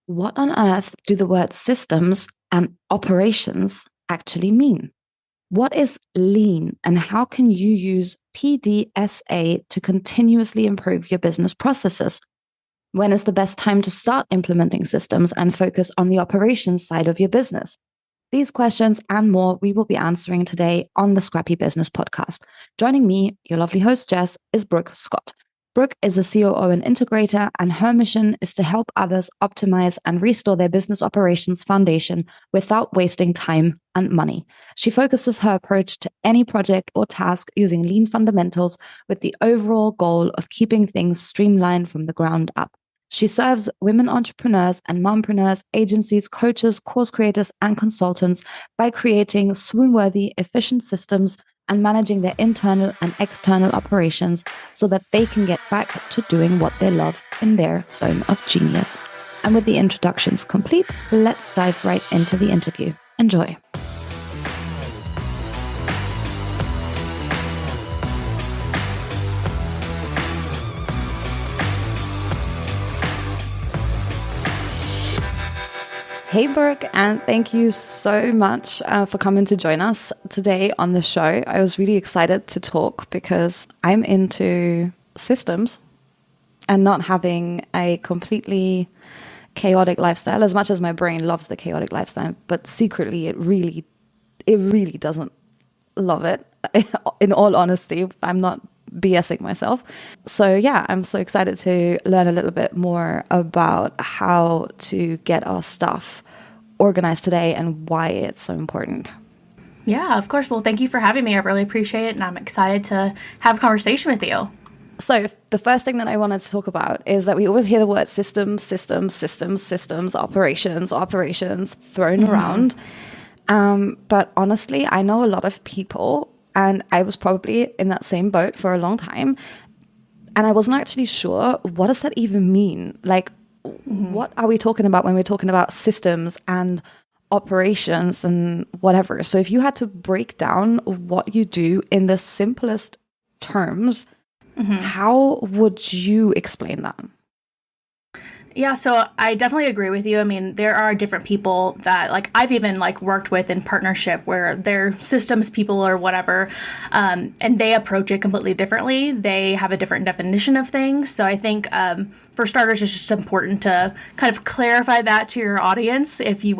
What on earth do the words systems and operations actually mean? What is lean and how can you use PDSA to continuously improve your business processes? When is the best time to start implementing systems and focus on the operations side of your business? These questions and more we will be answering today on the Scrappy Business Podcast. Joining me, your lovely host, Jess, is Brooke Scott. Brooke is a COO and Integrator, and her mission is to help others optimize and restore their business operations foundation without wasting time and money. She focuses her approach to any project or task using lean fundamentals with the overall goal of keeping things streamlined from the ground up. She serves women entrepreneurs and mompreneurs, agencies, coaches, course creators, and consultants by creating swoon-worthy, efficient systems and managing their internal and external operations so that they can get back to doing what they love in their zone of genius. And with the introductions complete, let's dive right into the interview. Enjoy. Hey, Brooke, and thank you so much for coming to join us today on the show. I was really excited to talk because I'm into systems and not having a completely chaotic lifestyle, as much as my brain loves the chaotic lifestyle, but secretly it really doesn't love it. In all honesty, I'm not BSing myself. So yeah, I'm so excited to learn a little bit more about how to get our stuff organized today and why it's so important. Yeah, of course. Well, thank you for having me. I really appreciate it, and I'm excited to have a conversation with you. So the first thing that I wanted to talk about is that we always hear the word systems, operations thrown around. But honestly, I know a lot of people, and I was probably in that same boat for a long time. And I wasn't actually sure, what does that even mean? Like, what are we talking about when we're talking about systems and operations and whatever? So if you had to break down what you do in the simplest terms, how would you explain that? Yeah, so I definitely agree with you. I mean, there are different people that I've even worked with in partnership where they're systems people or whatever, and they approach it completely differently. They have a different definition of things. So I think for starters, it's just important to kind of clarify that to your audience. If you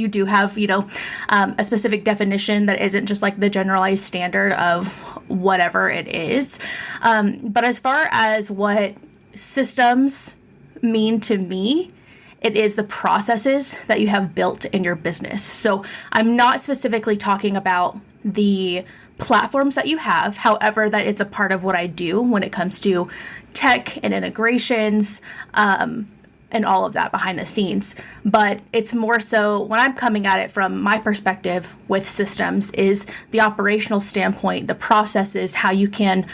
do have, a specific definition that isn't just the generalized standard of whatever it is. But as far as what systems mean to me, it is the processes that you have built in your business. So I'm not specifically talking about the platforms that you have. However, that is a part of what I do when it comes to tech and integrations, and all of that behind the scenes. But it's more so when I'm coming at it from my perspective with systems is the operational standpoint, the processes, how you can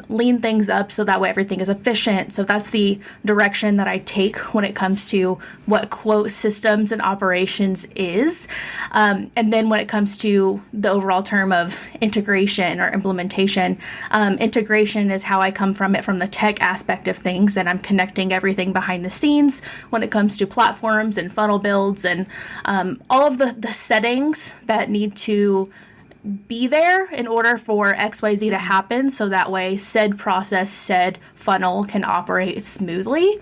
lean things up so that way everything is efficient. So that's the direction that I take when it comes to what quote systems and operations is. And then when it comes to the overall term of integration or implementation, integration is how I come from it from the tech aspect of things, and I'm connecting everything behind the scenes when it comes to platforms and funnel builds and all of the settings that need to be there in order for XYZ to happen, so that way said process, said funnel can operate smoothly.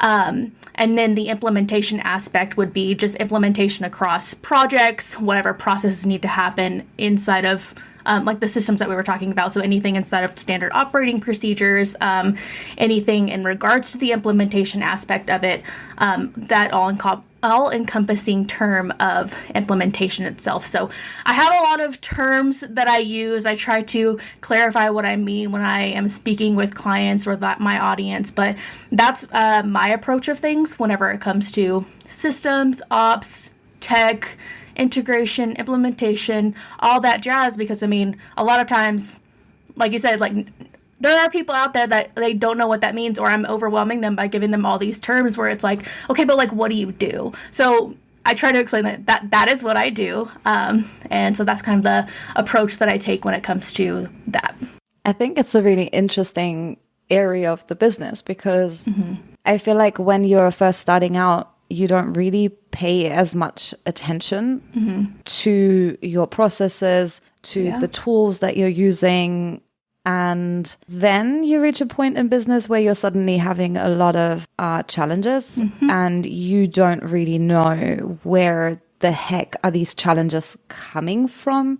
And then the implementation aspect would be just implementation across projects, whatever processes need to happen inside of the systems that we were talking about. So anything inside of standard operating procedures, anything in regards to the implementation aspect of it, that all-encompassing term of implementation itself. So I have a lot of terms that I use. I try to clarify what I mean when I am speaking with clients or my audience, but that's my approach of things whenever it comes to systems, ops, tech, integration, implementation, all that jazz, because I mean, a lot of times, like you said, there are people out there that they don't know what that means, or I'm overwhelming them by giving them all these terms where it's okay, but what do you do? So I try to explain that is what I do. And so that's kind of the approach that I take when it comes to that. I think it's a really interesting area of the business because I feel like when you're first starting out, you don't really pay as much attention to your processes, to the tools that you're using. And then you reach a point in business where you're suddenly having a lot of challenges and you don't really know where the heck are these challenges coming from.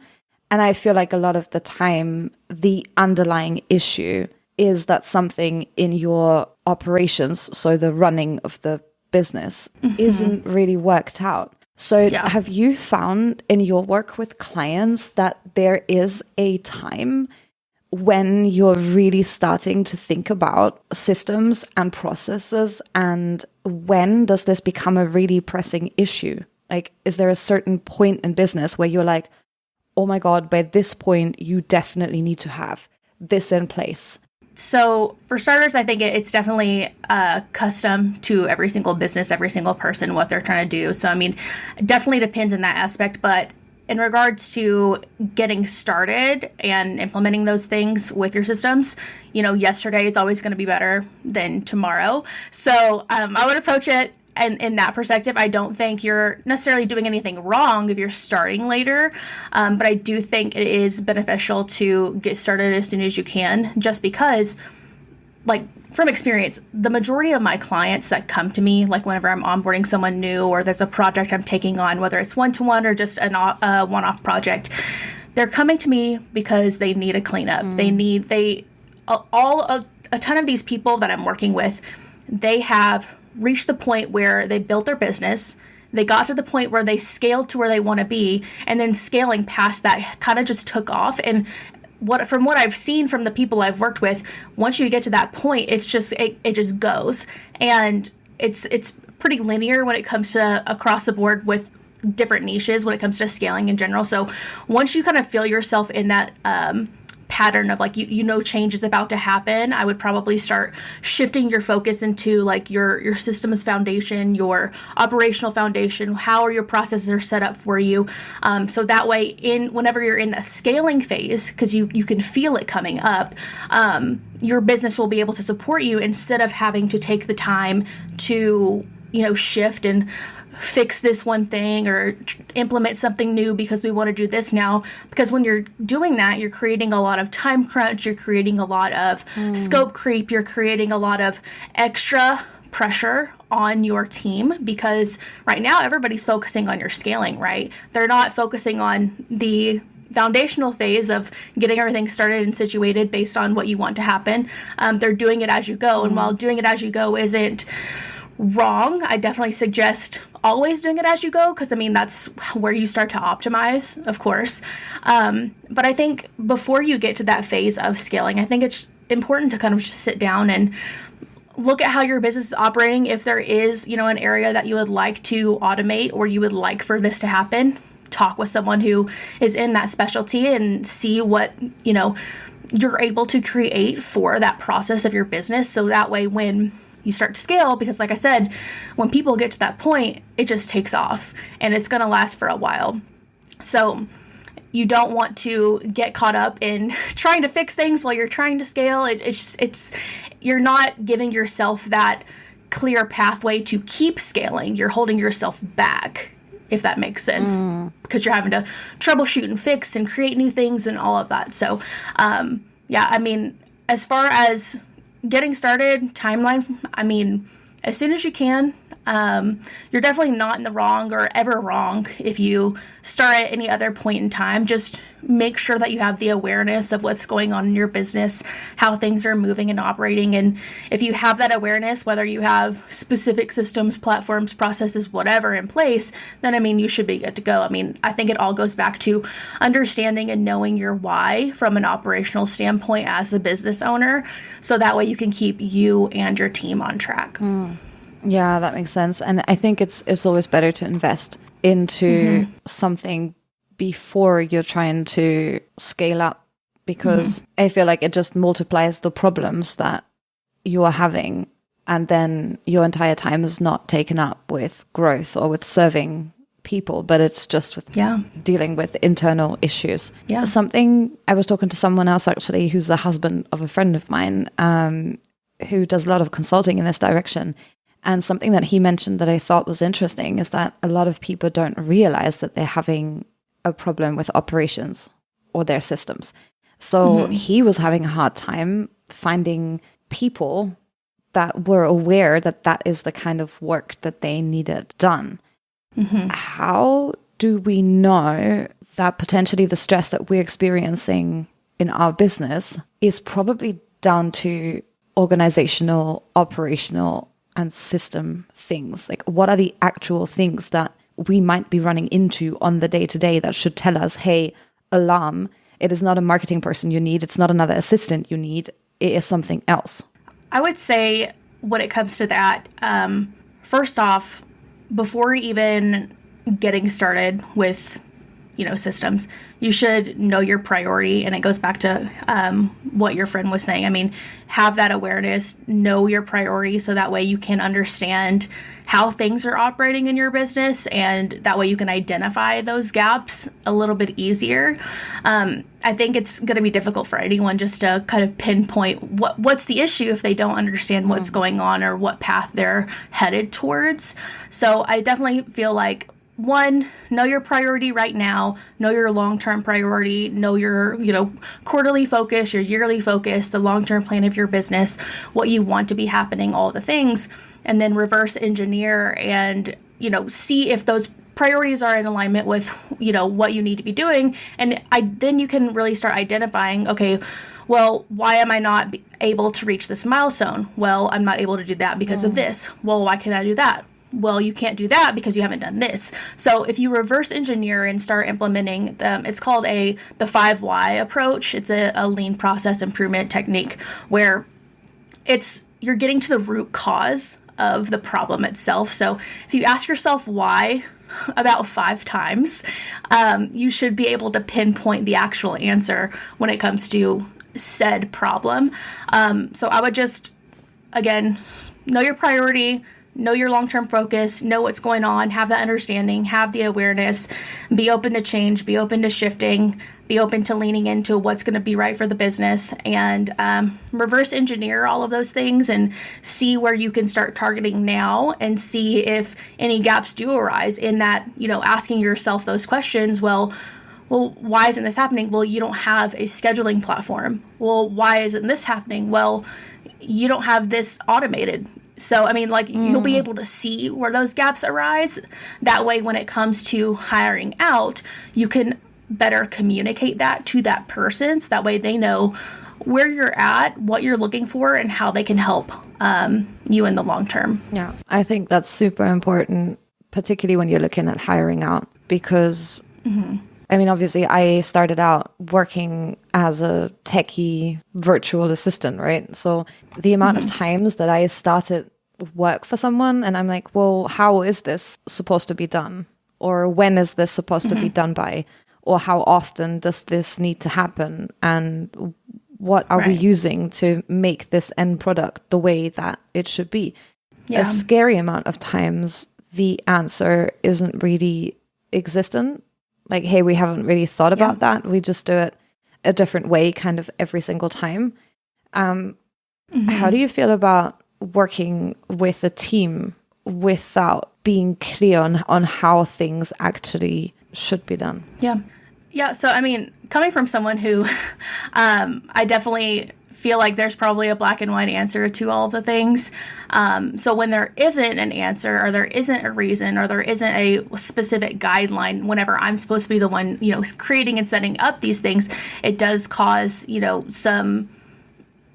And I feel like a lot of the time, the underlying issue is that something in your operations, so the running of the business, isn't really worked out. So have you found in your work with clients that there is a time when you're really starting to think about systems and processes, and when does this become a really pressing issue? Like, is there a certain point in business where you're like, oh my God, by this point, you definitely need to have this in place? So for starters, I think it's definitely custom to every single business, every single person, what they're trying to do. So, I mean, it definitely depends in that aspect. But in regards to getting started and implementing those things with your systems, you know, yesterday is always going to be better than tomorrow. So I would approach it. And in that perspective, I don't think you're necessarily doing anything wrong if you're starting later. But I do think it is beneficial to get started as soon as you can, just because, like, from experience, the majority of my clients that come to me, like whenever I'm onboarding someone new or there's a project I'm taking on, whether it's one-to-one or just a one-off project, they're coming to me because they need a cleanup. A ton of these people that I'm working with, they have reached the point where they built their business, they got to the point where they scaled to where they want to be, and then scaling past that kind of just took off. And from what I've seen from the people I've worked with, once you get to that point, it's just it just goes, and it's pretty linear when it comes to across the board with different niches when it comes to scaling in general. So once you kind of feel yourself in that pattern of, like, you know change is about to happen, I would probably start shifting your focus into, like, your systems foundation, your operational foundation. How are your processes are set up for you? So that way, whenever you're in the scaling phase, because you can feel it coming up, your business will be able to support you instead of having to take the time to, you know, shift and fix this one thing or implement something new because we want to do this now. Because when you're doing that, you're creating a lot of time crunch, you're creating a lot of scope creep, you're creating a lot of extra pressure on your team, because right now everybody's focusing on your scaling, right? They're not focusing on the foundational phase of getting everything started and situated based on what you want to happen. They're doing it as you go. And while doing it as you go isn't wrong, I definitely suggest always doing it as you go, because I mean that's where you start to optimize, of course. But I think before you get to that phase of scaling, I think it's important to kind of just sit down and look at how your business is operating. If there is, you know, an area that you would like to automate or you would like for this to happen, talk with someone who is in that specialty and see what, you know, you're able to create for that process of your business. So that way when you start to scale, because like I said, when people get to that point, it just takes off and it's going to last for a while. So you don't want to get caught up in trying to fix things while you're trying to scale. You're not giving yourself that clear pathway to keep scaling. You're holding yourself back, if that makes sense, because you're having to troubleshoot and fix and create new things and all of that. So, yeah, I mean, as far as getting started, timeline, I mean, as soon as you can. You're definitely not in the wrong or ever wrong if you start at any other point in time. Just make sure that you have the awareness of what's going on in your business, how things are moving and operating. And if you have that awareness, whether you have specific systems, platforms, processes, whatever in place, then, I mean, you should be good to go. I mean, I think it all goes back to understanding and knowing your why from an operational standpoint as the business owner. So that way you can keep you and your team on track. Yeah, that makes sense. And I think it's always better to invest into something before you're trying to scale up, because I feel like it just multiplies the problems that you are having, and then your entire time is not taken up with growth or with serving people, but it's just with dealing with internal issues. Yeah. Something, I was talking to someone else actually who's the husband of a friend of mine, who does a lot of consulting in this direction. And something that he mentioned that I thought was interesting is that a lot of people don't realize that they're having a problem with operations or their systems. So he was having a hard time finding people that were aware that that is the kind of work that they needed done. How do we know that potentially the stress that we're experiencing in our business is probably down to organizational, operational, and system things? Like, what are the actual things that we might be running into on the day-to-day that should tell us, hey, alarm, it is not a marketing person you need, it's not another assistant you need, it is something else? I would say when it comes to that, first off, before even getting started with, systems, you should know your priority. And it goes back to what your friend was saying. I mean, have that awareness, know your priority, so that way you can understand how things are operating in your business, and that way you can identify those gaps a little bit easier. I think it's going to be difficult for anyone just to kind of pinpoint what's the issue if they don't understand what's going on or what path they're headed towards. So I definitely feel like, one, know your priority right now, know your long-term priority, know your, quarterly focus, your yearly focus, the long-term plan of your business, what you want to be happening, all the things, and then reverse engineer and, see if those priorities are in alignment with, what you need to be doing. And then you can really start identifying, okay, well, why am I not able to reach this milestone? Well, I'm not able to do that because of this. Well, why can't I do that? Well, you can't do that because you haven't done this. So if you reverse engineer and start implementing them, it's called the 5 why approach. It's a lean process improvement technique where you're getting to the root cause of the problem itself. So if you ask yourself why about 5 times, you should be able to pinpoint the actual answer when it comes to said problem. So I would just, again, know your priority, know your long-term focus, know what's going on, have that understanding, have the awareness, be open to change, be open to shifting, be open to leaning into what's going to be right for the business, and reverse engineer all of those things and see where you can start targeting now, and see if any gaps do arise in that, asking yourself those questions. Well, why isn't this happening? Well, you don't have a scheduling platform. Well, why isn't this happening? Well, you don't have this automated. So, I mean, you'll be able to see where those gaps arise. That way, when it comes to hiring out, you can better communicate that to that person. So that way they know where you're at, what you're looking for, and how they can help you in the long term. Yeah, I think that's super important, particularly when you're looking at hiring out, because I mean, obviously, I started out working as a techie virtual assistant, right? So the amount of times that I started work for someone and I'm like, well, how is this supposed to be done? Or when is this supposed to be done by? Or how often does this need to happen? And what are we using to make this end product the way that it should be? Yeah. A scary amount of times, the answer isn't really existent. Like, hey, we haven't really thought about that. We just do it a different way kind of every single time. How do you feel about working with a team without being clear on how things actually should be done? Yeah. So, I mean, coming from someone who I definitely feel like there's probably a black and white answer to all of the things. So when there isn't an answer, or there isn't a reason, or there isn't a specific guideline, whenever I'm supposed to be the one, creating and setting up these things, it does cause, some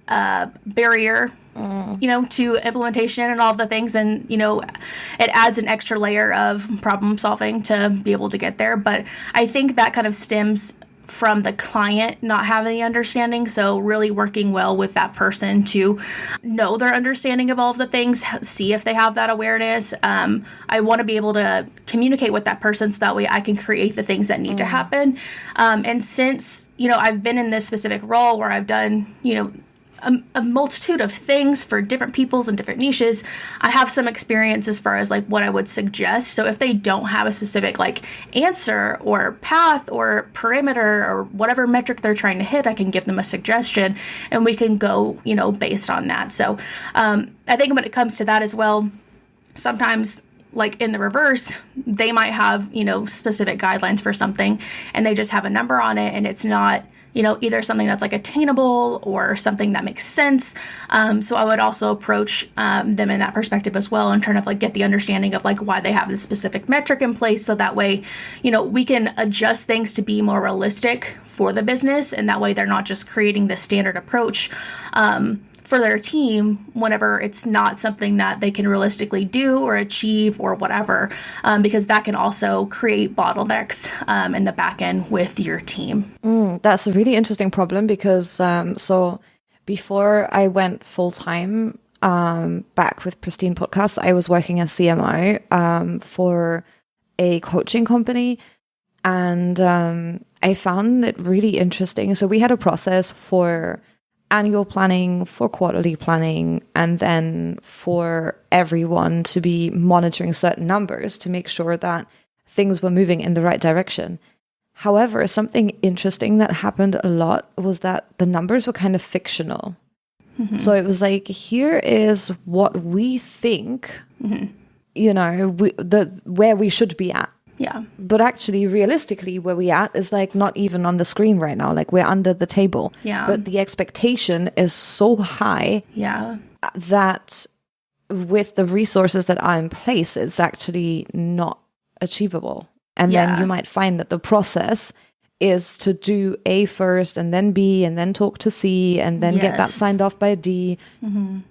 barrier, to implementation and all of the things. And, it adds an extra layer of problem solving to be able to get there. But I think that kind of stems from the client not having the understanding. So really working well with that person to know their understanding of all of the things, see if they have that awareness. I want to be able to communicate with that person so that way I can create the things that need to happen. And since, I've been in this specific role where I've done, a multitude of things for different peoples and different niches, I have some experience as far as what I would suggest. So if they don't have a specific answer or path or parameter or whatever metric they're trying to hit, I can give them a suggestion and we can go, based on that. So I think when it comes to that as well, sometimes like in the reverse, they might have, specific guidelines for something and they just have a number on it and it's not, either something that's like attainable or something that makes sense. So I would also approach them in that perspective as well and trying to like get the understanding of like why they have this specific metric in place. So that way, we can adjust things to be more realistic for the business. And that way they're not just creating this standard approach for their team whenever it's not something that they can realistically do or achieve or whatever, because that can also create bottlenecks in the back end with your team. That's a really interesting problem because so before I went full-time back with Pristine Podcast, I was working as CMO for a coaching company. And I found it really interesting. So we had a process for annual planning, for quarterly planning, and then for everyone to be monitoring certain numbers to make sure that things were moving in the right direction. However, something interesting that happened a lot was that the numbers were kind of fictional. Mm-hmm. So it was like, here is what we think, where we should be at. Yeah. But actually, realistically, where we at is like not even on the screen right now. Like we're under the table. Yeah. But the expectation is so high. Yeah. That with the resources that are in place, it's actually not achievable. And then you might find that the process is to do A first and then B and then talk to C and then get that signed off by D. Mm-hmm.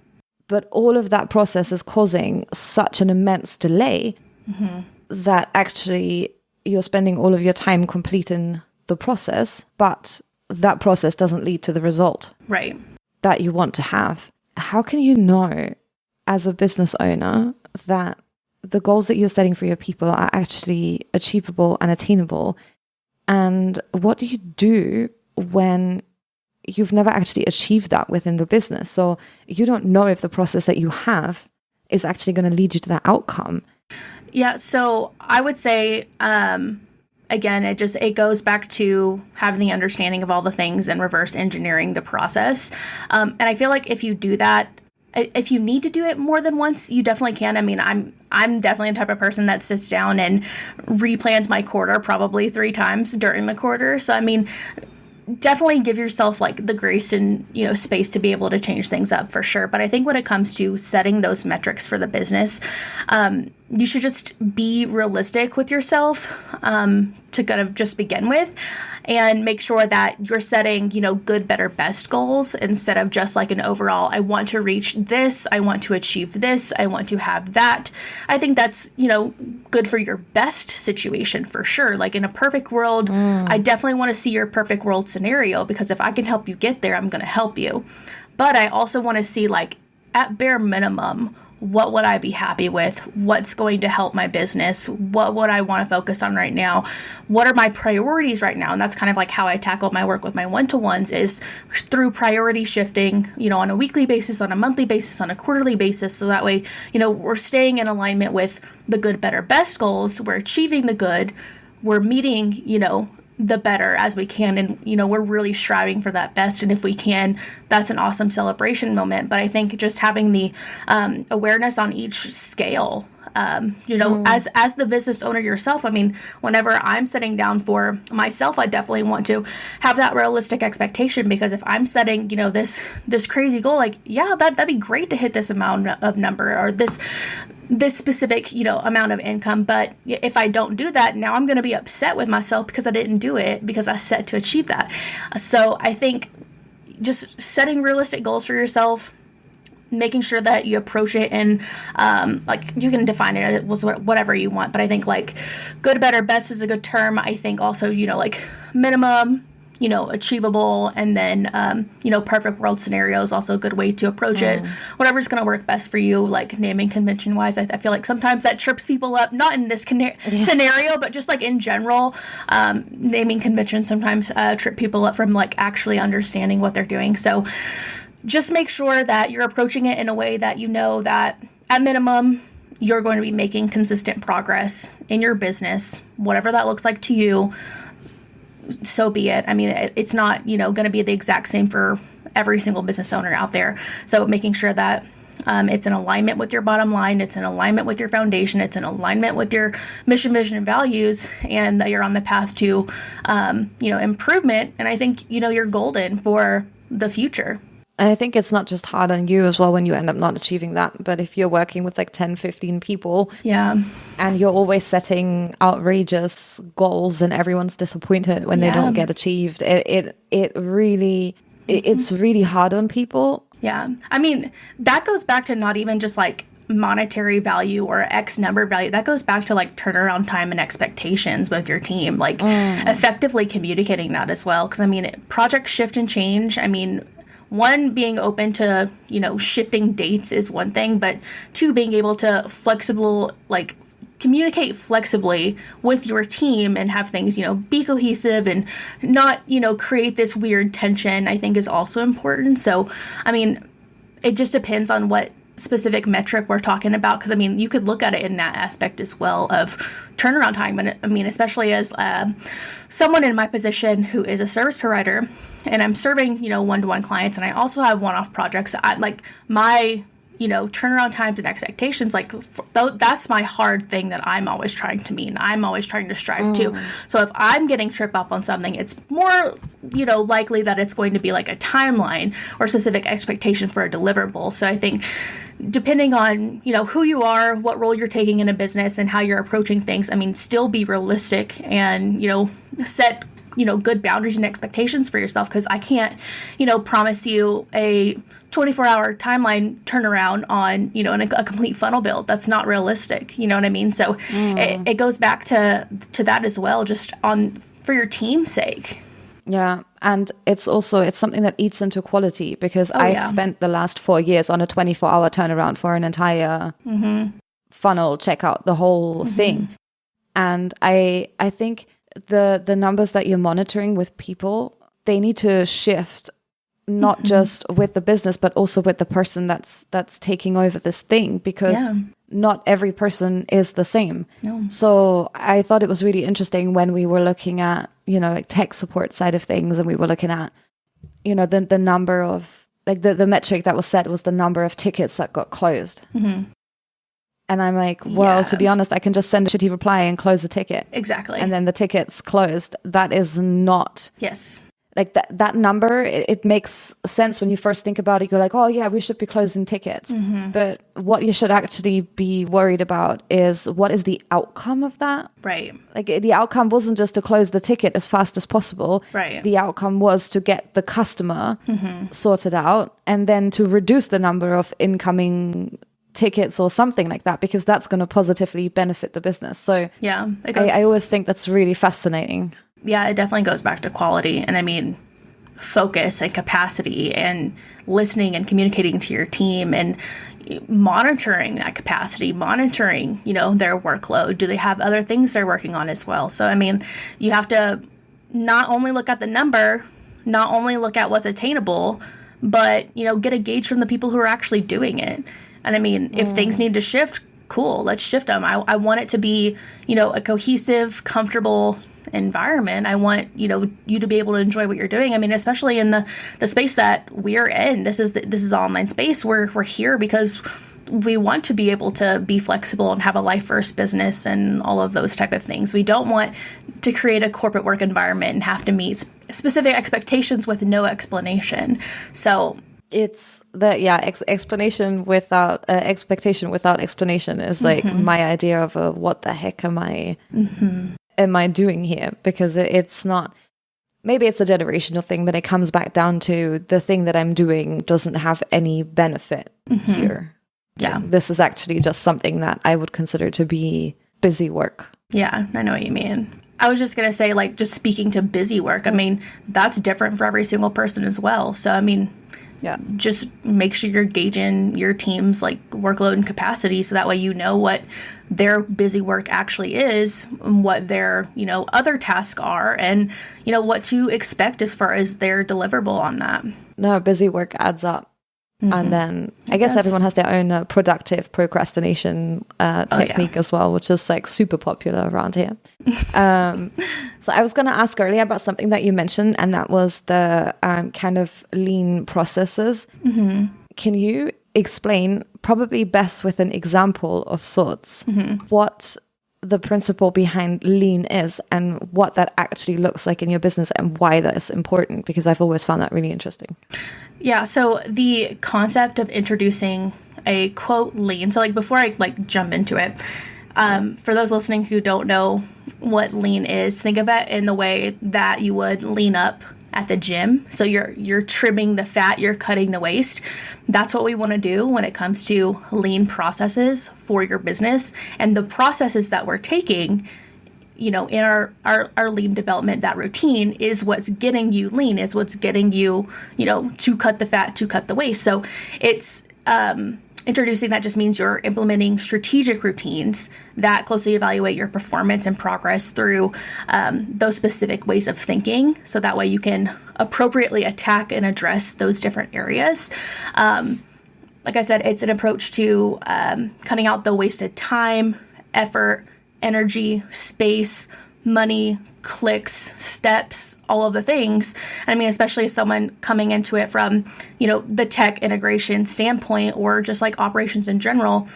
But all of that process is causing such an immense delay. Mm-hmm. That actually you're spending all of your time completing the process, but that process doesn't lead to the result that you want to have. How can you know as a business owner that the goals that you're setting for your people are actually achievable and attainable? And what do you do when you've never actually achieved that within the business? So you don't know if the process that you have is actually going to lead you to that outcome. Yeah, so I would say, again, it goes back to having the understanding of all the things and reverse engineering the process. And I feel like if you do that, if you need to do it more than once, you definitely can. I mean, I'm definitely the type of person that sits down and replans my quarter probably 3 times during the quarter. So, I mean, definitely give yourself like the grace and, space to be able to change things up for sure. But I think when it comes to setting those metrics for the business, you should just be realistic with yourself to kind of just begin with and make sure that you're setting, good, better, best goals instead of just like an overall, I want to reach this, I want to achieve this, I want to have that. I think that's, good for your best situation for sure. Like in a perfect world, I definitely want to see your perfect world scenario because if I can help you get there, I'm going to help you. But I also want to see like at bare minimum, what would I be happy with? What's going to help my business? What would I want to focus on right now? What are my priorities right now? And that's kind of like how I tackle my work with my one-to-ones is through priority shifting, on a weekly basis, on a monthly basis, on a quarterly basis. So that way, we're staying in alignment with the good, better, best goals. We're achieving the good. We're meeting, the better as we can. And, we're really striving for that best. And if we can, that's an awesome celebration moment. But I think just having the awareness on each scale, as the business owner yourself, I mean, whenever I'm sitting down for myself, I definitely want to have that realistic expectation because if I'm setting, this crazy goal, like, yeah, that'd be great to hit this amount of number or this specific, amount of income. But if I don't do that, now I'm going to be upset with myself because I didn't do it because I set to achieve that. So I think just setting realistic goals for yourself, making sure that you approach it and like you can define it as whatever you want. But I think like good, better, best is a good term. I think also, like minimum, achievable, and then, perfect world scenario is also a good way to approach it. Whatever's going to work best for you, like naming convention wise. I feel like sometimes that trips people up, not in this scenario, but just like in general, naming conventions sometimes trip people up from like actually understanding what they're doing. So just make sure that you're approaching it in a way that that at minimum, you're going to be making consistent progress in your business, whatever that looks like to you. So be it. I mean, it's not, going to be the exact same for every single business owner out there. So making sure that It's in alignment with your bottom line. It's in alignment with your foundation. It's in alignment with your mission, vision, and values, and that you're on the path to, improvement. And I think, you're golden for the future. And I think it's not just hard on you as well when you end up not achieving that. But if you're working with like 10, 15 people, and you're always setting outrageous goals and everyone's disappointed when they don't get achieved, it's really hard on people. Yeah. I mean, that goes back to not even just like monetary value or X number value. That goes back to like turnaround time and expectations with your team, like effectively communicating that as well. Because I mean, projects shift and change. I mean, one, being open to, shifting dates is one thing, but two, being able to communicate flexibly with your team and have things, be cohesive and not, create this weird tension, I think is also important. So, I mean, it just depends on what specific metric we're talking about, because I mean, you could look at it in that aspect as well of turnaround time. And I mean, especially as someone in my position who is a service provider, and I'm serving one-to-one clients, and I also have one-off projects. My turnaround times and expectations, that's my hard thing that I'm always trying to meet. I'm always trying to strive to. So if I'm getting trip up on something, it's more, likely that it's going to be like a timeline or specific expectation for a deliverable. So I think depending on, who you are, what role you're taking in a business and how you're approaching things, I mean, still be realistic and, set good boundaries and expectations for yourself, because I can't, promise you a 24-hour timeline turnaround on, a complete funnel build. That's not realistic. You know what I mean? So it goes back to that as well, just for your team's sake. Yeah. And it's something that eats into quality, because I've spent the last 4 years on a 24-hour turnaround for an entire funnel checkout, the whole thing. And I think the numbers that you're monitoring with people, they need to shift, not just with the business, but also with the person that's taking over this thing, because not every person is the same. No. So I thought it was really interesting when we were looking at, like tech support side of things, and we were looking at, the number of, like the metric that was set was the number of tickets that got closed. And I'm like, well, to be honest, I can just send a shitty reply and close the ticket. Exactly. And then the ticket's closed. That is not... Yes. Like that number, it makes sense when you first think about it. You're like, oh yeah, we should be closing tickets. But what you should actually be worried about is, what is the outcome of that? Right. Like the outcome wasn't just to close the ticket as fast as possible. Right. The outcome was to get the customer sorted out, and then to reduce the number of incoming tickets or something like that, because that's going to positively benefit the business. So yeah, I always think that's really fascinating. Yeah, it definitely goes back to quality. And I mean, focus and capacity and listening and communicating to your team and monitoring that capacity, monitoring, their workload. Do they have other things they're working on as well? So, I mean, you have to not only look at the number, not only look at what's attainable, but, get a gauge from the people who are actually doing it. And I mean, if things need to shift, cool, let's shift them. I want it to be, a cohesive, comfortable environment. I want, you to be able to enjoy what you're doing. I mean, especially in the space that we're in, this is online space. We're here because we want to be able to be flexible and have a life first business and all of those type of things. We don't want to create a corporate work environment and have to meet specific expectations with no explanation. So it's explanation without expectation without explanation is like my idea of what the heck am I doing here? Because it's not, maybe it's a generational thing, but it comes back down to the thing that I'm doing doesn't have any benefit here. Yeah. Like, this is actually just something that I would consider to be busy work. Yeah, I know what you mean. I was just going to say, like, just speaking to busy work, I mean, that's different for every single person as well. So, I mean, just make sure you're gauging your team's like workload and capacity, so that way you know what their busy work actually is, what their other tasks are, and what to expect as far as their deliverable on that. No, busy work adds up. And then I guess everyone has their own productive procrastination technique as well, which is like super popular around here. So I was going to ask earlier about something that you mentioned, and that was the kind of lean processes. Can you explain, probably best with an example of sorts, what the principle behind lean is and what that actually looks like in your business and why that's important, because I've always found that really interesting. Yeah. So the concept of introducing a quote lean. So like before I jump into it, for those listening who don't know what lean is, think of it in the way that you would lean up at the gym. So you're trimming the fat, you're cutting the waste. That's what we want to do when it comes to lean processes for your business. And the processes that we're taking, in our lean development, that routine is what's getting you lean, is what's getting you, to cut the fat, to cut the waste. So it's introducing that just means you're implementing strategic routines that closely evaluate your performance and progress through those specific ways of thinking. So that way you can appropriately attack and address those different areas. Like I said, it's an approach to cutting out the wasted time, effort, energy, space, money, clicks, steps, all of the things. I mean, especially as someone coming into it from, the tech integration standpoint or just like operations in general,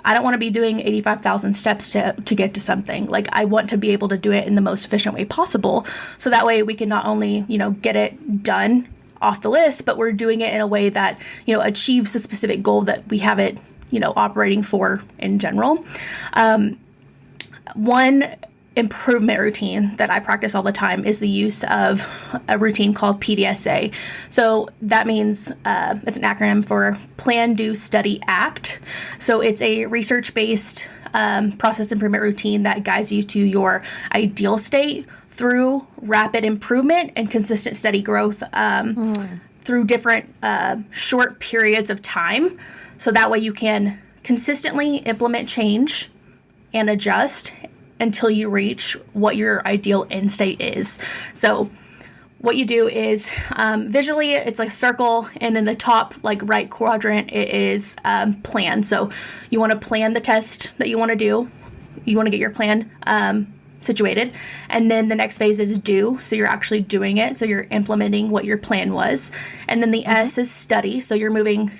I don't want to be doing 85,000 steps to get to something. Like, I want to be able to do it in the most efficient way possible. So that way we can not only, get it done off the list, but we're doing it in a way that, achieves the specific goal that we have it, operating for in general. One improvement routine that I practice all the time is the use of a routine called PDSA. So that means it's an acronym for Plan, Do, Study, Act. So it's a research-based process improvement routine that guides you to your ideal state through rapid improvement and consistent steady growth through different short periods of time. So that way you can consistently implement change and adjust until you reach what your ideal end state is. So what you do is visually, it's like a circle, and in the top right quadrant, it is plan. So you want to plan the test that you want to do. You want to get your plan situated. And then the next phase is do. So you're actually doing it. So you're implementing what your plan was. And then the S is study. So you're moving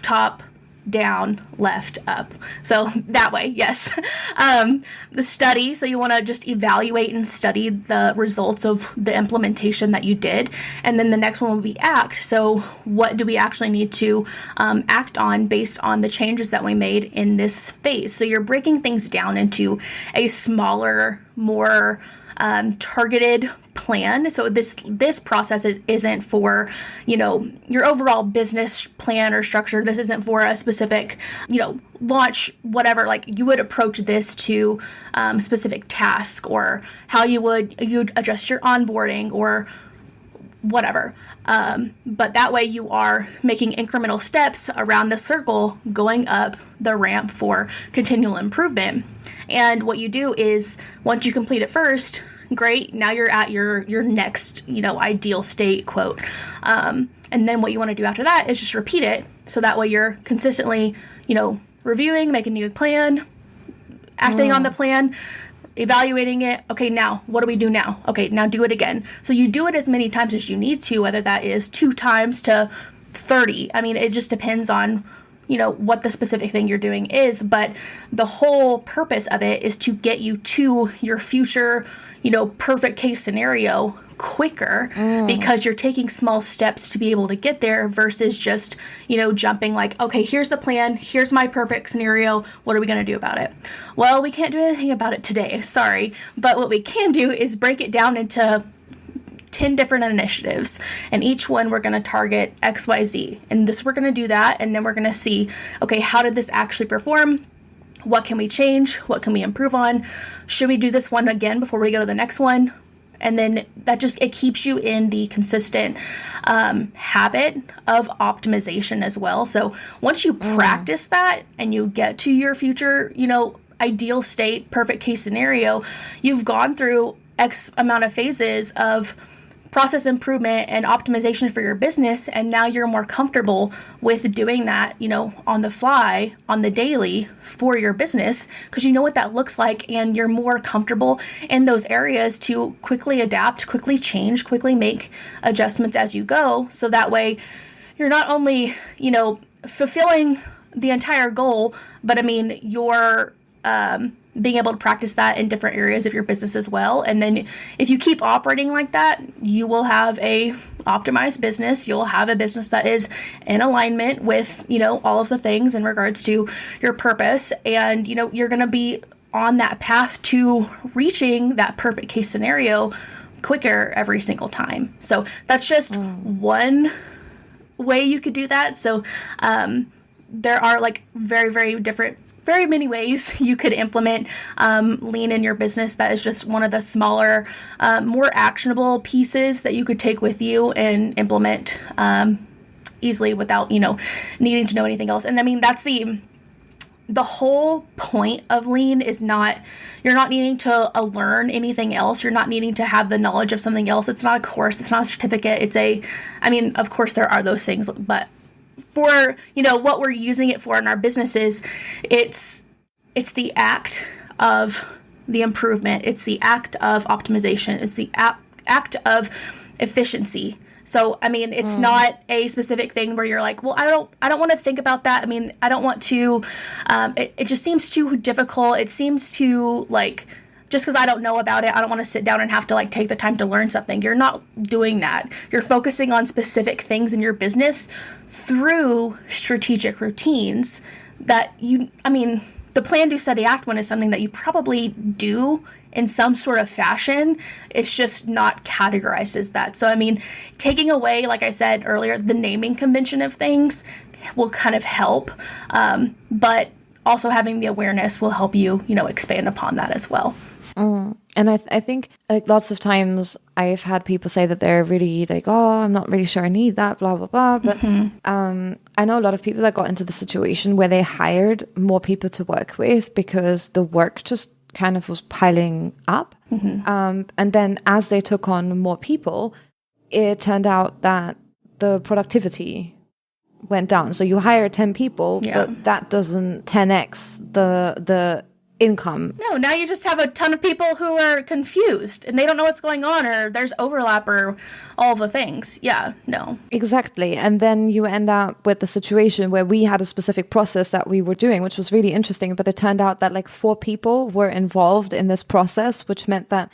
top, down, left, up. So that way, yes. The study, so you want to just evaluate and study the results of the implementation that you did. And then the next one will be act. So what do we actually need to act on based on the changes that we made in this phase? So you're breaking things down into a smaller, more targeted plan. So this process isn't for, your overall business plan or structure. This isn't for a specific, launch, whatever. Like, you would approach this to specific task, or how you'd adjust your onboarding or whatever. But that way you are making incremental steps around the circle, going up the ramp for continual improvement. And what you do is, once you complete it first, great, now you're at your next, ideal state quote. And then what you want to do after that is just repeat it. So that way you're consistently, reviewing, making a new plan, acting on the plan, evaluating it. Okay, now what do we do now? Okay, now do it again. So you do it as many times as you need to, whether that is 2 times to 30. I mean, it just depends on, what the specific thing you're doing is. But the whole purpose of it is to get you to your future, perfect case scenario quicker, because you're taking small steps to be able to get there versus just, jumping okay, here's the plan, here's my perfect scenario, what are we going to do about it? Well, we can't do anything about it today, sorry, but what we can do is break it down into 10 different initiatives, and each one we're going to target XYZ, and this we're going to do that, and then we're going to see, okay, how did this actually perform? What can we change? What can we improve on? Should we do this one again before we go to the next one? And then it keeps you in the consistent habit of optimization as well. So once you practice that and you get to your future, ideal state, perfect case scenario, you've gone through X amount of phases of process improvement and optimization for your business, and now you're more comfortable with doing that, on the fly, on the daily for your business, because you know what that looks like, and you're more comfortable in those areas to quickly adapt, quickly change, quickly make adjustments as you go. So that way you're not only, fulfilling the entire goal, but I mean, you're being able to practice that in different areas of your business as well. And then if you keep operating like that, you will have a optimized business. You'll have a business that is in alignment with, all of the things in regards to your purpose. And, you're going to be on that path to reaching that perfect case scenario quicker every single time. So that's just one way you could do that. So there are like very many ways you could implement lean in your business. That is just one of the smaller, more actionable pieces that you could take with you and implement easily without, needing to know anything else. And I mean, that's the whole point of lean is you're not needing to learn anything else. You're not needing to have the knowledge of something else. It's not a course. It's not a certificate. Of course there are those things, but for, what we're using it for in our businesses, it's the act of the improvement. It's the act of optimization. It's the act of efficiency. So, I mean, it's not a specific thing where you're like, well, I don't want to think about that. I mean, I don't want to, it just seems too difficult. It seems too like, just because I don't know about it, I don't want to sit down and have to take the time to learn something. You're not doing that. You're focusing on specific things in your business through strategic routines that the plan, do, study, act one is something that you probably do in some sort of fashion. It's just not categorized as that. So, taking away, like I said earlier, the naming convention of things will kind of help. But also having the awareness will help you, expand upon that as well. And I think lots of times I've had people say that they're really I'm not really sure I need that, blah, blah, blah. But I know a lot of people that got into the situation where they hired more people to work with because the work just kind of was piling up. And then as they took on more people, it turned out that the productivity went down. So you hire 10 people, but that doesn't 10x the income. No, now you just have a ton of people who are confused and they don't know what's going on, or there's overlap, or all the things. Yeah, no. Exactly. And then you end up with the situation where we had a specific process that we were doing, which was really interesting, but it turned out that 4 people were involved in this process, which meant that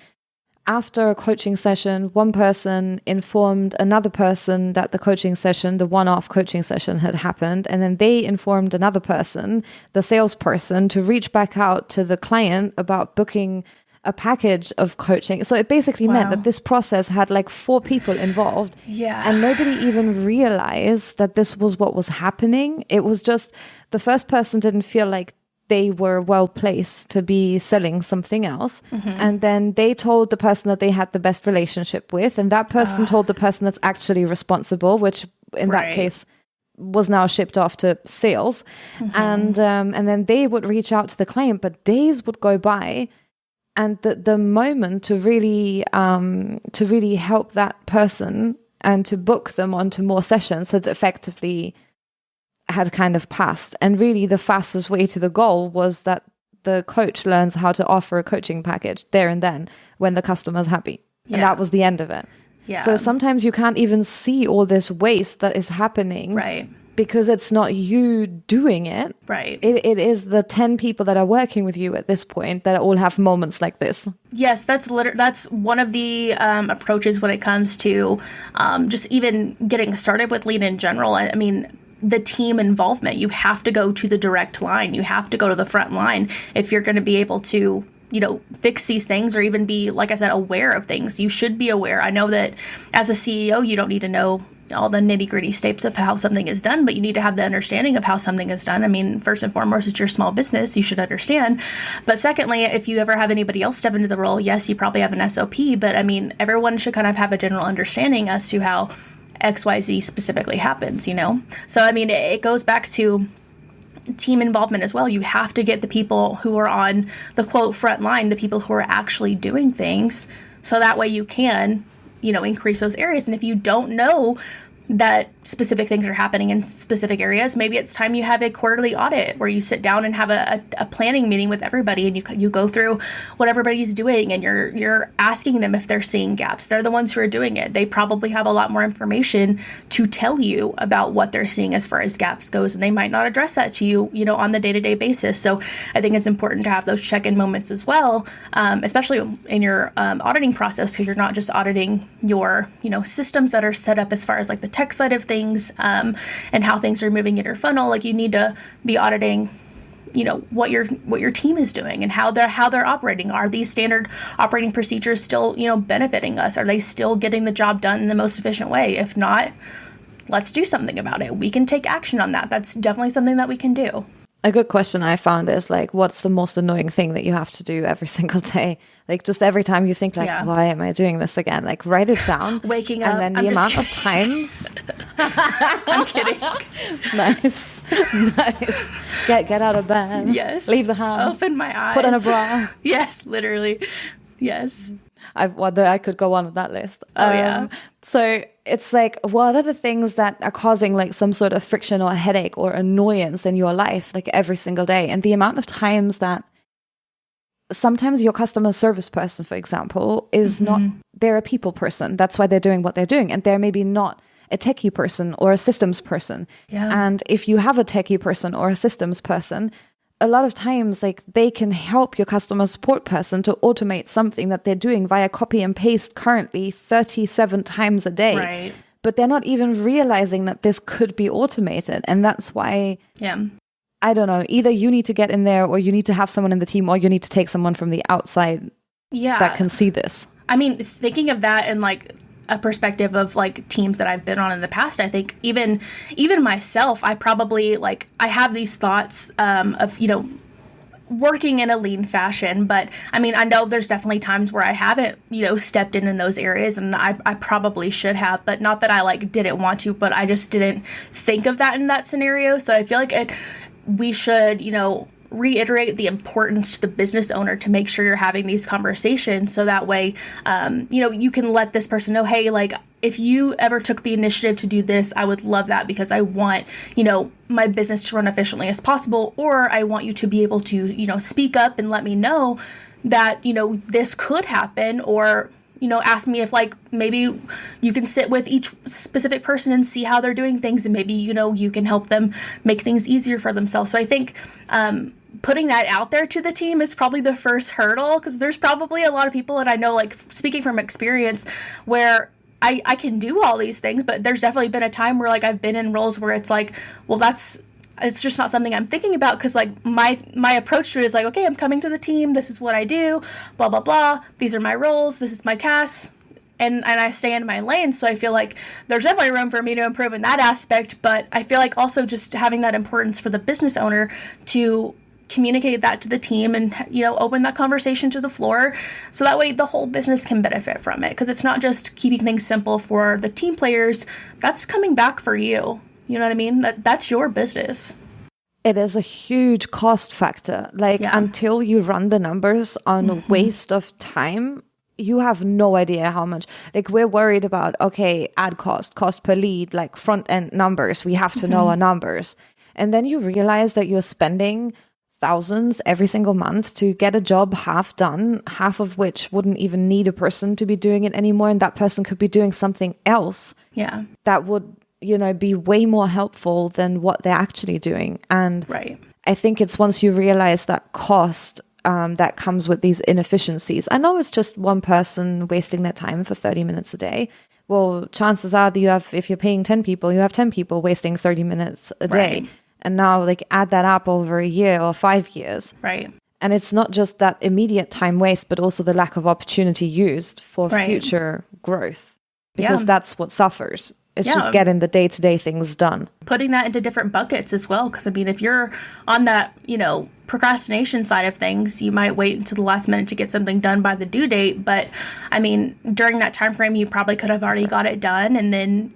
after a coaching session, one person informed another person that the coaching session, the one-off coaching session had happened. And then they informed another person, the salesperson, to reach back out to the client about booking a package of coaching. So it basically meant that this process had 4 people involved. Yeah. And nobody even realized that this was what was happening. It was just the first person didn't feel like they were well placed to be selling something else. And then they told the person that they had the best relationship with, and that person told the person that's actually responsible, which in that case was now shipped off to sales. And then they would reach out to the client, but days would go by, and the moment to really help that person and to book them onto more sessions had effectively had kind of passed. And really the fastest way to the goal was that the coach learns how to offer a coaching package there and then when the customer's happy. And that was the end of it. Yeah. So sometimes you can't even see all this waste that is happening. Right. Because it's not you doing it. Right. It is the 10 people that are working with you at this point that all have moments like this. Yes, that's one of the approaches when it comes to just even getting started with lean in general. I mean, the team involvement. You have to go to the direct line. You have to go to the front line if you're going to be able to, fix these things or even be, like I said, aware of things. You should be aware. I know that as a CEO, you don't need to know all the nitty-gritty steps of how something is done, but you need to have the understanding of how something is done. I mean, first and foremost, it's your small business. You should understand. But secondly, if you ever have anybody else step into the role, yes, you probably have an SOP, but I mean, everyone should kind of have a general understanding as to how XYZ specifically happens, So, I mean, it goes back to team involvement as well. You have to get the people who are on the quote front line, the people who are actually doing things, so that way you can, increase those areas. And if you don't know that specific things are happening in specific areas. Maybe it's time you have a quarterly audit where you sit down and have a planning meeting with everybody, and you go through what everybody's doing, and you're asking them if they're seeing gaps. They're the ones who are doing it. They probably have a lot more information to tell you about what they're seeing as far as gaps goes, and they might not address that to you, on the day-to-day basis. So I think it's important to have those check-in moments as well, especially in your auditing process, because you're not just auditing your, systems that are set up as far as like the tech side of things, and how things are moving in your funnel. Like, you need to be auditing what your team is doing and how they're operating. Are these standard operating procedures still, benefiting us? Are they still getting the job done in the most efficient way? If not, let's do something about it. We can take action on that. That's definitely something that we can do. A good question I found is like, what's the most annoying thing that you have to do every single day? Like, just every time you think like, why am I doing this again? Like, write it down. Waking up. And then the amount of times. I'm kidding. Nice. Get out of bed. Yes. Leave the house. Open my eyes. Put on a bra. Yes, literally. Yes. I could go on with that list. Yeah. So it's like, what are the things that are causing like some sort of friction or headache or annoyance in your life, like every single day? And the amount of times that sometimes your customer service person, for example, is not, they're a people person. That's why they're doing what they're doing. And they're maybe not a techie person or a systems person. Yeah. And if you have a techie person or a systems person, a lot of times, like, they can help your customer support person to automate something that they're doing via copy and paste currently 37 times a day. Right. But they're not even realizing that this could be automated. And that's why, I don't know, either you need to get in there, or you need to have someone in the team, or you need to take someone from the outside that can see this. I mean, thinking of that in like a perspective of like teams that I've been on in the past, I think even myself, I probably I have these thoughts of, working in a lean fashion. But I mean, I know there's definitely times where I haven't, stepped in those areas, and I probably should have, but not that I didn't want to, but I just didn't think of that in that scenario. So I feel like we should, reiterate the importance to the business owner to make sure you're having these conversations, so that way, you can let this person know, hey, if you ever took the initiative to do this, I would love that, because I want, my business to run efficiently as possible, or I want you to be able to, speak up and let me know that, this could happen, or ask me if maybe you can sit with each specific person and see how they're doing things, and maybe, you can help them make things easier for themselves. So I think putting that out there to the team is probably the first hurdle, because there's probably a lot of people, and I know, speaking from experience, where I can do all these things, but there's definitely been a time where I've been in roles where it's well, it's just not something I'm thinking about, because my approach to it is okay, I'm coming to the team, this is what I do, blah, blah, blah. These are my roles, this is my tasks, and I stay in my lane. So I feel there's definitely room for me to improve in that aspect, but I feel also just having that importance for the business owner to communicate that to the team and, open that conversation to the floor, so that way the whole business can benefit from it, because it's not just keeping things simple for the team players, that's coming back for you. You know what I mean? That's your business. It is a huge cost factor. Until you run the numbers on waste of time, you have no idea how much. We're worried about, okay, ad cost per lead, front end numbers. We have to know our numbers. And then you realize that you're spending thousands every single month to get a job half done, half of which wouldn't even need a person to be doing it anymore. And that person could be doing something else. Yeah. That would, be way more helpful than what they're actually doing. And I think it's once you realize that cost that comes with these inefficiencies. I know it's just one person wasting their time for 30 minutes a day. Well, chances are that if you're paying 10 people, you have 10 people wasting 30 minutes a day. Right. And now add that up over a year or 5 years. Right. And it's not just that immediate time waste, but also the lack of opportunity used for future growth, because that's what suffers. It's just getting the day-to-day things done. Putting that into different buckets as well. Because, if you're on that, procrastination side of things, you might wait until the last minute to get something done by the due date. But, during that time frame, you probably could have already got it done. And then,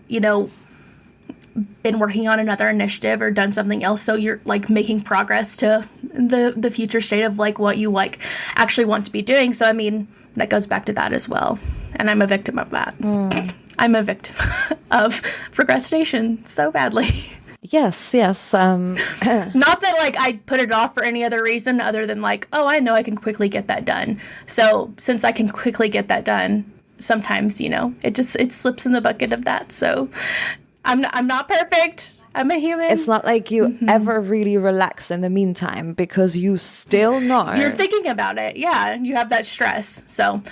been working on another initiative or done something else. So you're making progress to the future state of what you actually want to be doing. So, that goes back to that as well. And I'm a victim of that. I'm a victim of procrastination so badly. Yes. Not that like I put it off for any other reason other than like, oh, I know I can quickly get that done. So since I can quickly get that done, sometimes, it slips in the bucket of that. So I'm not perfect. I'm a human. It's not like you ever really relax in the meantime because you still know. You're thinking about it. Yeah. You have that stress. So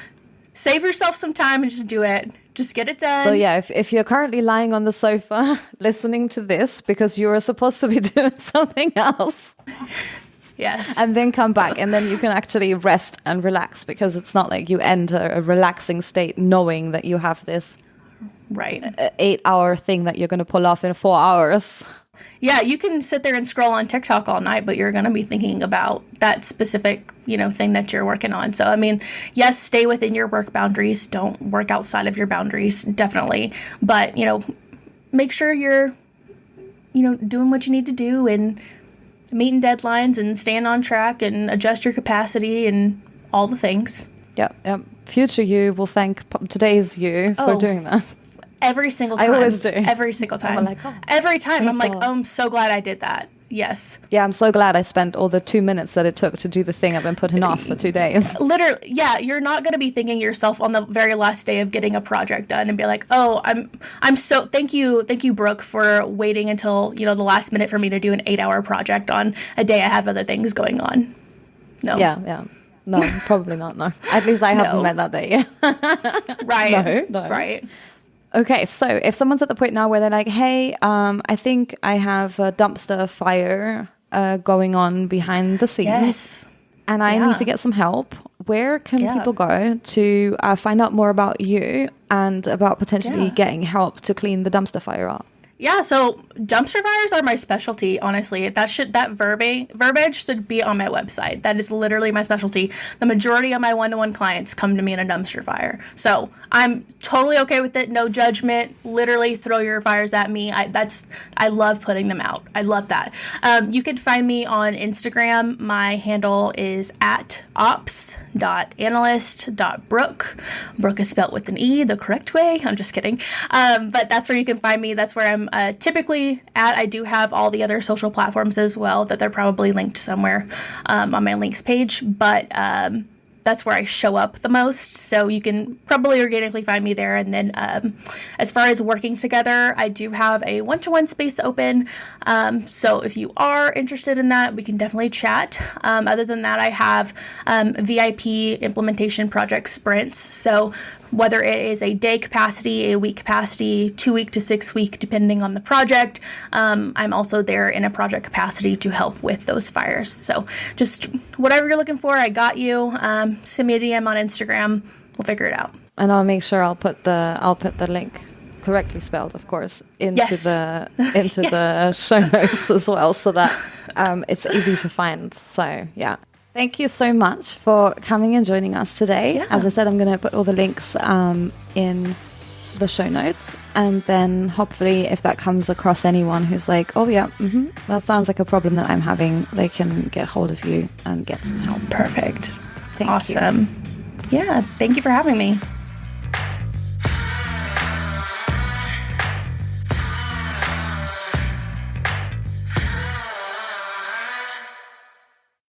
save yourself some time and just do it. Just get it done. So yeah, if you're currently lying on the sofa listening to this because you were supposed to be doing something else. Yes. And then come back and then you can actually rest and relax because it's not like you enter a relaxing state knowing that you have this 8-hour thing that you're going to pull off in 4 hours. Yeah, you can sit there and scroll on TikTok all night, but you're going to be thinking about that specific, thing that you're working on. So, I mean, yes, stay within your work boundaries. Don't work outside of your boundaries, definitely. But, make sure you're, doing what you need to do and meeting deadlines and staying on track and adjust your capacity and all the things. Yep. Future you will thank today's you for doing that. Every single time. I always do. Every single time. I'm like, every time. I'm like, I'm so glad I did that. Yes. Yeah, I'm so glad I spent all the 2 minutes that it took to do the thing I've been putting off for 2 days. Literally, yeah, you're not going to be thinking yourself on the very last day of getting a project done and be like, oh, I'm so, thank you, Brooke, for waiting until, the last minute for me to do an 8-hour project on a day I have other things going on. No. Yeah. No, probably not, no. At least I haven't met that day yet. Right. No. Right. Okay, so if someone's at the point now where they're like, hey, I think I have a dumpster fire going on behind the scenes. Yes. And I need to get some help. Where can people go to find out more about you and about potentially getting help to clean the dumpster fire up? Yeah, so dumpster fires are my specialty, honestly. That verbiage should be on my website. That is literally my specialty. The majority of my one-to-one clients come to me in a dumpster fire. So I'm totally okay with it. No judgment. Literally throw your fires at me. I love putting them out. I love that. You can find me on Instagram. My handle is @ops.analyst.brooke. Brooke is spelled with an E, the correct way. I'm just kidding. But that's where you can find me. That's where I'm typically at. I do have all the other social platforms as well that they're probably linked somewhere on my links page, but that's where I show up the most. So you can probably organically find me there. And then as far as working together, I do have a one-to-one space open. So if you are interested in that, we can definitely chat. Other than that, I have VIP implementation project sprints. So whether it is a day capacity, a week capacity, 2 week to 6 week, depending on the project, I'm also there in a project capacity to help with those fires. So just whatever you're looking for, I got you. Send me a DM on Instagram. We'll figure it out. And I'll make sure I'll put the link, correctly spelled, of course, into the show notes as well, so that it's easy to find. So yeah. Thank you so much for coming and joining us today. Yeah. As I said, I'm going to put all the links in the show notes. And then hopefully if that comes across anyone who's like, oh yeah, that sounds like a problem that I'm having, they can get hold of you and get some help. Perfect. Thank you. Awesome. Yeah. Thank you for having me.